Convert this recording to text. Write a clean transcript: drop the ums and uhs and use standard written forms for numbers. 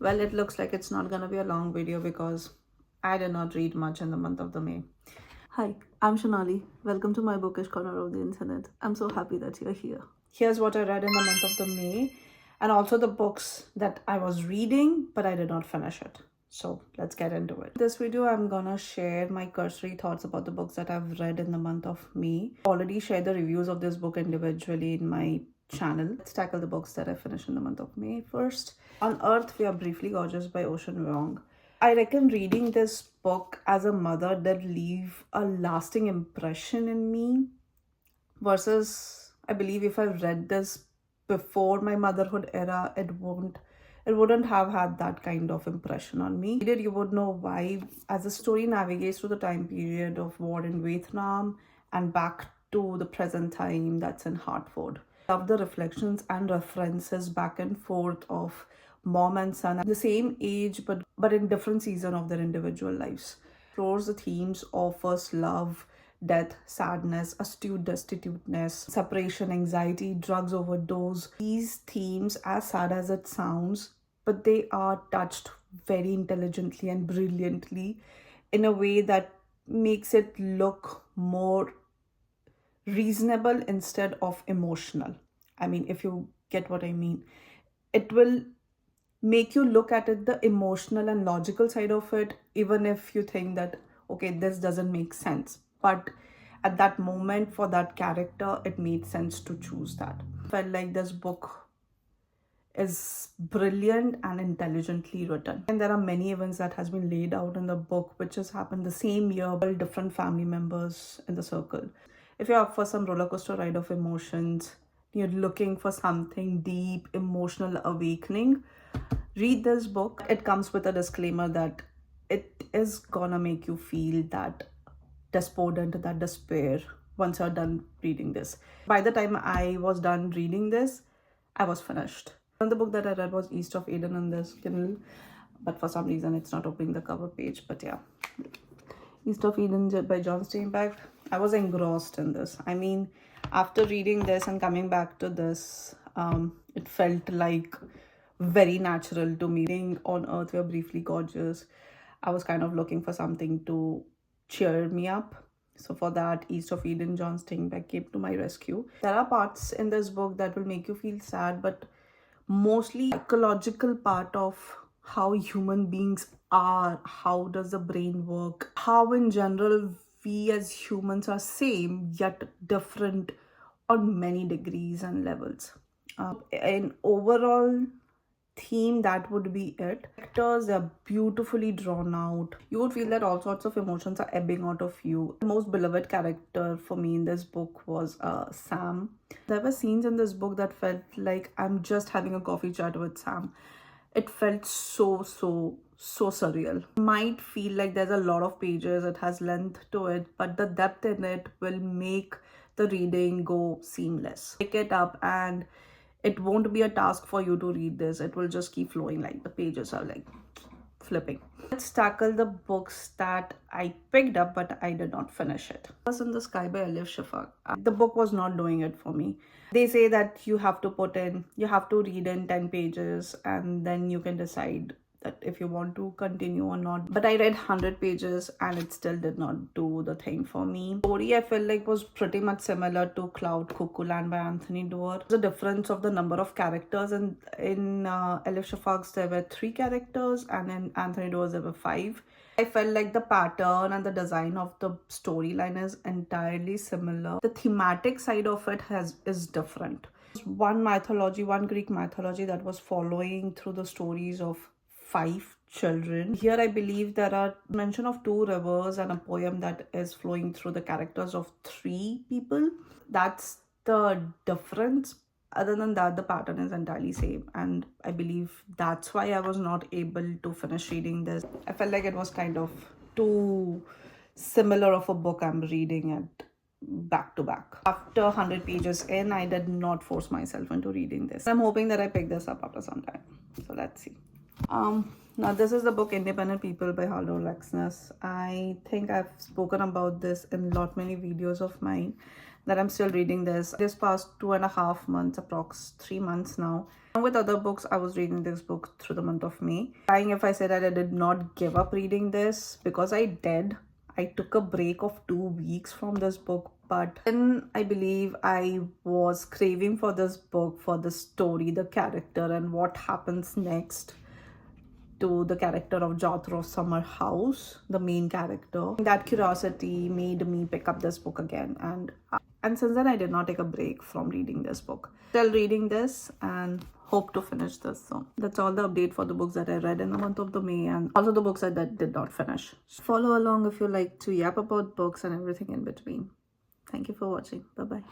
Well, it looks like it's not gonna be a long video because I did not read much in the month of the May. Hi, I'm Sonali. Welcome to my bookish corner of the internet. I'm so happy that you're here. Here's what I read in the month of the May, and also the books that I was reading, but I did not finish it. So let's get into it. In this video, I'm gonna share my cursory thoughts about the books that I've read in the month of May. I already shared the reviews of this book individually in my channel. Let's tackle the books that I finished in the month of May first. On Earth, We Are Briefly Gorgeous by Ocean Vuong. I reckon reading this book as a mother did leave a lasting impression in me versus I believe if I read this before my motherhood era, it wouldn't have had that kind of impression on me. You would know why, as the story navigates through the time period of war in Vietnam and back to the present time that's in Hartford. Love the reflections and references back and forth of mom and son at the same age but in different season of their individual lives. Explores the themes of first love, death, sadness, astute destituteness, separation, anxiety, drugs overdose. These themes, as sad as it sounds, but they are touched very intelligently and brilliantly in a way that makes it look more reasonable instead of emotional. I mean, if you get what I mean, it will make you look at it the emotional and logical side of it, even if you think that, okay, this doesn't make sense. But at that moment, for that character, it made sense to choose that. Felt like this book is brilliant and intelligently written, and there are many events that has been laid out in the book which has happened the same year by different family members in the circle. If you're up for some roller coaster ride of emotions, you're looking for something deep, emotional awakening, read this book. It comes with a disclaimer that it is gonna make you feel that despondent, that despair once you're done reading this. By the time I was done reading this, I was finished. And the book that I read was East of Eden on this Kindle, but for some reason it's not opening the cover page. But yeah, East of Eden by John Steinbeck. I was engrossed in this. I mean, after reading this and coming back to this, it felt like very natural to me. Being On Earth, We Are Briefly Gorgeous, I was kind of looking for something to cheer me up. So for that, East of Eden, John Steinbeck came to my rescue. There are parts in this book that will make you feel sad, but mostly psychological part of how human beings are, how does the brain work, how in general we as humans are same yet different on many degrees and levels. In overall theme, that would be it. Characters are beautifully drawn out. You would feel that all sorts of emotions are ebbing out of you. The most beloved character for me in this book was Sam. There were scenes in this book that felt like I'm just having a coffee chat with Sam. It felt so surreal. Might feel like there's a lot of pages, it has length to it, but the depth in it will make the reading go seamless. Pick it up and it won't be a task for you to read this. It will just keep flowing, like the pages are like flipping. Let's tackle the books that I picked up but I did not finish it. Was in the Sky by Elif Shafak. The book was not doing it for me. They say that you have to read in 10 pages and then you can decide that if you want to continue or not. But I read 100 pages and it still did not do the thing for me. The story I felt like was pretty much similar to Cloud Cuckoo Land by Anthony Doerr. The difference of the number of characters, and in Elif Shafak's there were 3 characters and in Anthony Doerr's there were 5. I felt like the pattern and the design of the storyline is entirely similar. The thematic side of it is different. One Greek mythology that was following through the stories of 5 children. Here I believe there are mention of 2 rivers and a poem that is flowing through the characters of 3 people. That's the difference. Other than that, the pattern is entirely same, and I believe that's why I was not able to finish reading this. I felt like it was kind of too similar of a book I'm reading it back to back. After 100 pages in, I did not force myself into reading this. I'm hoping that I pick this up after some time. So let's see. Now this is the book Independent People by Haldor Laxness. I think I've spoken about this in many videos of mine. that I'm still reading this past 2.5 months, approx 3 months now. And with other books, I was reading this book through the month of May. Lying if I said that I did not give up reading this, because I did. I took a break of 2 weeks from this book, but then I believe I was craving for this book, for the story, the character, and what happens next to the character of Jethro Summerhouse, the main character. That curiosity made me pick up this book again, and since then I did not take a break from reading this book. Still reading this and hope to finish this. So that's all the update for the books that I read in the month of the May, and also the books that did not finish. Follow along if you like to yap about books and everything in between. Thank you for watching. Bye bye.